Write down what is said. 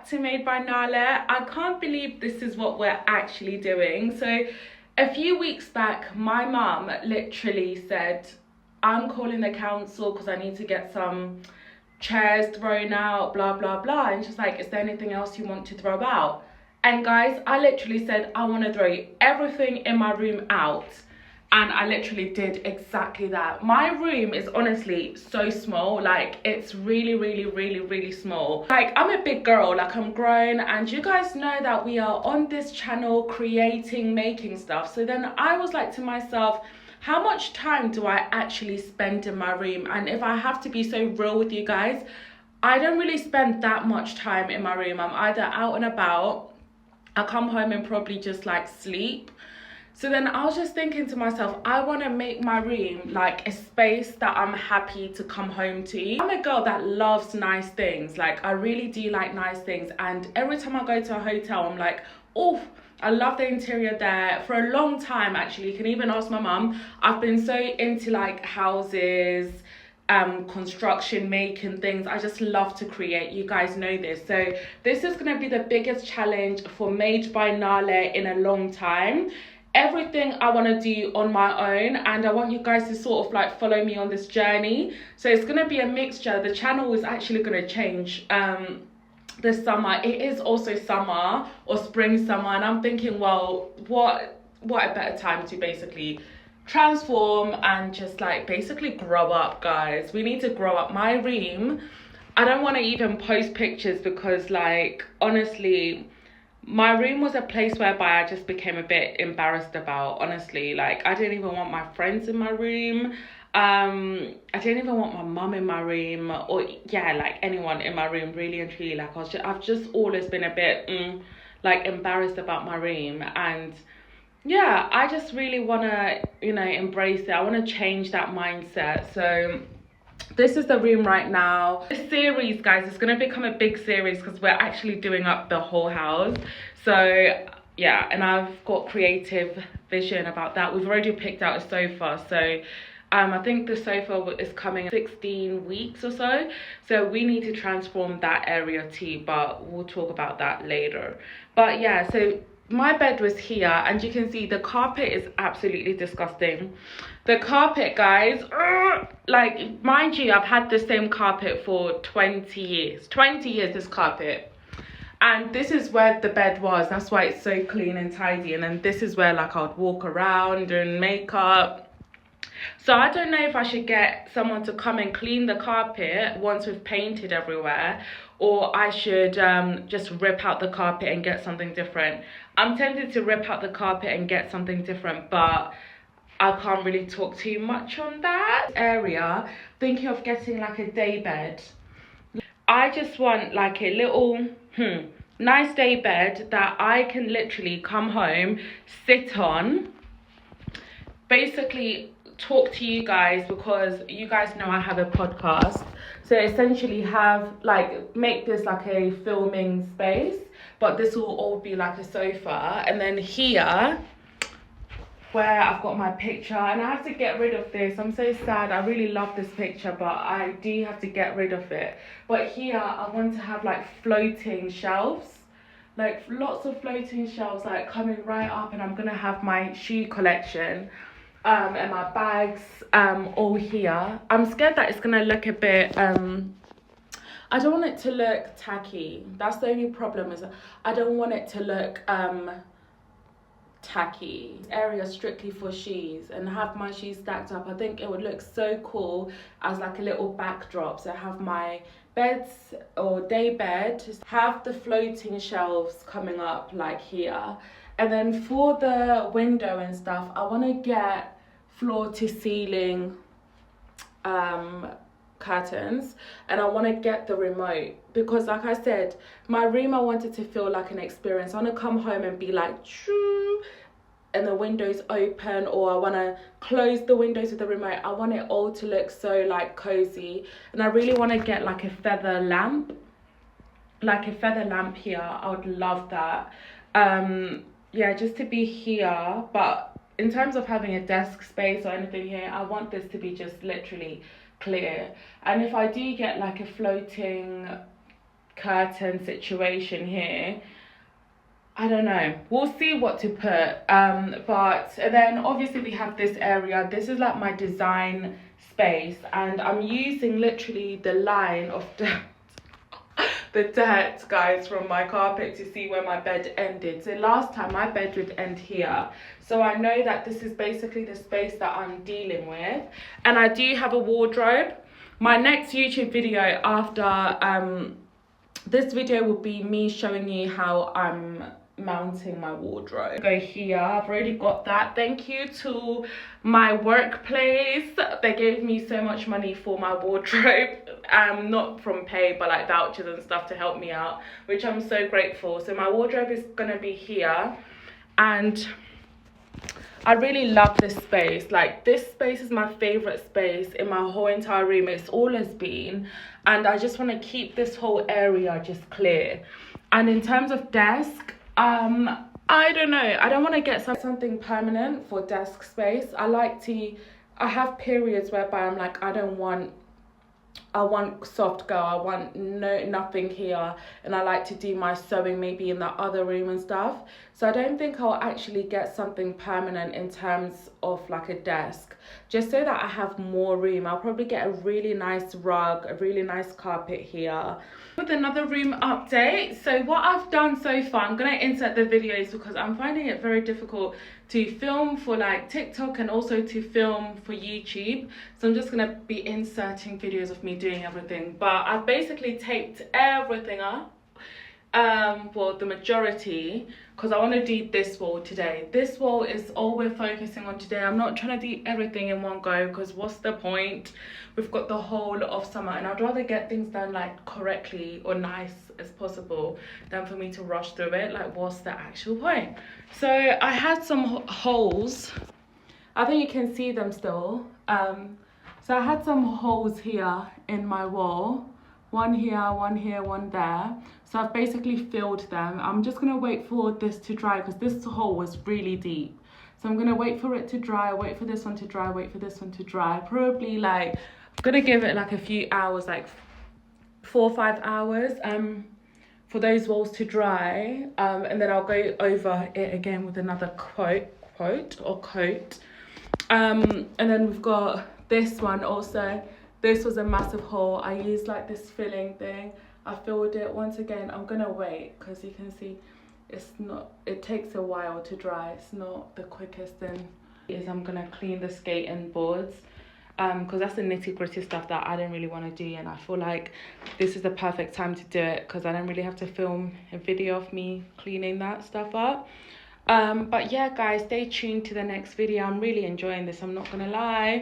back to Made by Nala. I can't believe this is what we're actually doing. So a few weeks back, my mum literally said, I'm calling the council because I need to get some chairs thrown out, blah, blah, blah. And she's like, is there anything else you want to throw out? And guys, I literally said, I want to throw everything in my room out. And I literally did exactly that. My room is honestly so small. Like, it's really, really, really, really small. Like, I'm a big girl, like I'm grown. And you guys know that we are on this channel creating, making stuff. So then I was like to myself, how much time do I actually spend in my room? And if I have to be so real with you guys, I don't really spend that much time in my room. I'm either out and about, I come home and probably just like sleep. So then I was just thinking to myself, I want to make my room like a space that I'm happy to come home to. I'm a girl that loves nice things. Like, I really do like nice things. And every time I go to a hotel, I'm like, oh, I love the interior there. For a long time, actually, you can even ask my mum, I've been so into like houses, construction, making things. I just love to create. You guys know this. So this is going to be the biggest challenge for Made by Nala in a long time. Everything I want to do on my own, and I want you guys to sort of like follow me on this journey. So it's going to be a mixture. The channel is actually going to change this summer. It is also summer or spring summer, and I'm thinking, well, what a better time to basically transform and just like basically grow up, guys. We need to grow up. My room, I don't want to even post pictures because, like, honestly, my room was a place whereby I just became a bit embarrassed about, honestly. Like, I didn't even want my friends in my room. I didn't even want my mum in my room, or yeah, like anyone in my room, really and truly. Like, I've just always been a bit like embarrassed about my room. And yeah, I just really want to, you know, embrace it. I want to change that mindset. So this is the room right now. This series, guys, is going to become a big series because we're actually doing up the whole house. So yeah, and I've got creative vision about that. We've already picked out a sofa. So I think the sofa is coming in 16 weeks or so. So we need to transform that area too, but we'll talk about that later. But yeah, so my bed was here, and you can see the carpet is absolutely disgusting. The carpet, guys, like, mind you, I've had the same carpet for 20 years. 20 years, this carpet. And this is where the bed was. That's why it's so clean and tidy. And then this is where, like, I would walk around and makeup. So I don't know if I should get someone to come and clean the carpet once we've painted everywhere, or I should just rip out the carpet and get something different. I'm tempted to rip out the carpet and get something different, but I can't really talk too much on that area. Thinking of getting like a day bed. I just want like a little nice day bed that I can literally come home, sit on, basically talk to you guys, because you guys know I have a podcast. So essentially make this like a filming space, but this will all be like a sofa. And then here, where I've got my picture, and I have to get rid of this. I'm so sad. I really love this picture, but I do have to get rid of it. But here I want to have like floating shelves, like lots of floating shelves, like coming right up, and I'm gonna have my shoe collection and my bags all here. I'm scared that it's gonna look a bit I don't want it to look tacky. That's the only problem, is I don't want it to look tacky. Area strictly for shoes, and have my shoes stacked up. I think it would look so cool as like a little backdrop. So have my beds or day bed, have the floating shelves coming up like here. And then for the window and stuff, I want to get floor to ceiling curtains, and I want to get the remote, because like I said, my room, I wanted to feel like an experience. I want to come home and be like, choo, and the windows open, or I want to close the windows with the remote. I want it all to look so like cozy, and I really want to get like a feather lamp, here. I would love that. Yeah, just to be here. But in terms of having a desk space or anything here, I want this to be just literally clear. And if I do get like a floating curtain situation here. I don't know, we'll see what to put. But and then obviously we have this area. This is like my design space, and I'm using literally the line of the dirt, guys, from my carpet to see where my bed ended. So last time my bed would end here, so I know that this is basically the space that I'm dealing with. And I do have a wardrobe. My next YouTube video after this video will be me showing you how I'm mounting my wardrobe. Go here, I've already got that. Thank you to my workplace. They gave me so much money for my wardrobe, not from pay but like vouchers and stuff to help me out, which I'm so grateful. So my wardrobe is gonna be here, and I really love this space. Like, this space is my favorite space in my whole entire room. It's always been, and I just want to keep this whole area just clear. And in terms of desk, I don't know, I don't want to get something permanent for desk space. I have periods whereby I'm like, I want soft girl, I want nothing here, and I like to do my sewing maybe in the other room and stuff. So I don't think I'll actually get something permanent in terms of like a desk, just so that I have more room. I'll probably get a really nice rug, a really nice carpet here. With another room update, so what I've done so far, I'm gonna insert the videos because I'm finding it very difficult to film for like TikTok and also to film for YouTube. So I'm just gonna be inserting videos of me doing everything. But I've basically taped everything up, well, the majority, because I want to do this wall today. This wall is all we're focusing on today. I'm not trying to do everything in one go, because what's the point? We've got the whole of summer, and I'd rather get things done like correctly or nice as possible than for me to rush through it. Like, what's the actual point? So I had some holes. I think you can see them still. So I had some holes here in my wall. One here, one there. So I've basically filled them. I'm just gonna wait for this to dry because this hole was really deep. So I'm gonna wait for it to dry, wait for this one to dry, wait for this one to dry. Probably like, I'm gonna give it like a few hours, like 4 or 5 hours for those walls to dry. And then I'll go over it again with another coat. And then we've got this one also. This was a massive hole. I used like this filling thing. I filled it. Once again, I'm gonna wait because you can see it takes a while to dry. It's not the quickest thing. I'm gonna clean the skating boards because that's the nitty-gritty stuff that I don't really want to do, and I feel like this is the perfect time to do it because I don't really have to film a video of me cleaning that stuff up. But yeah, guys, stay tuned to the next video. I'm really enjoying this, I'm not gonna lie.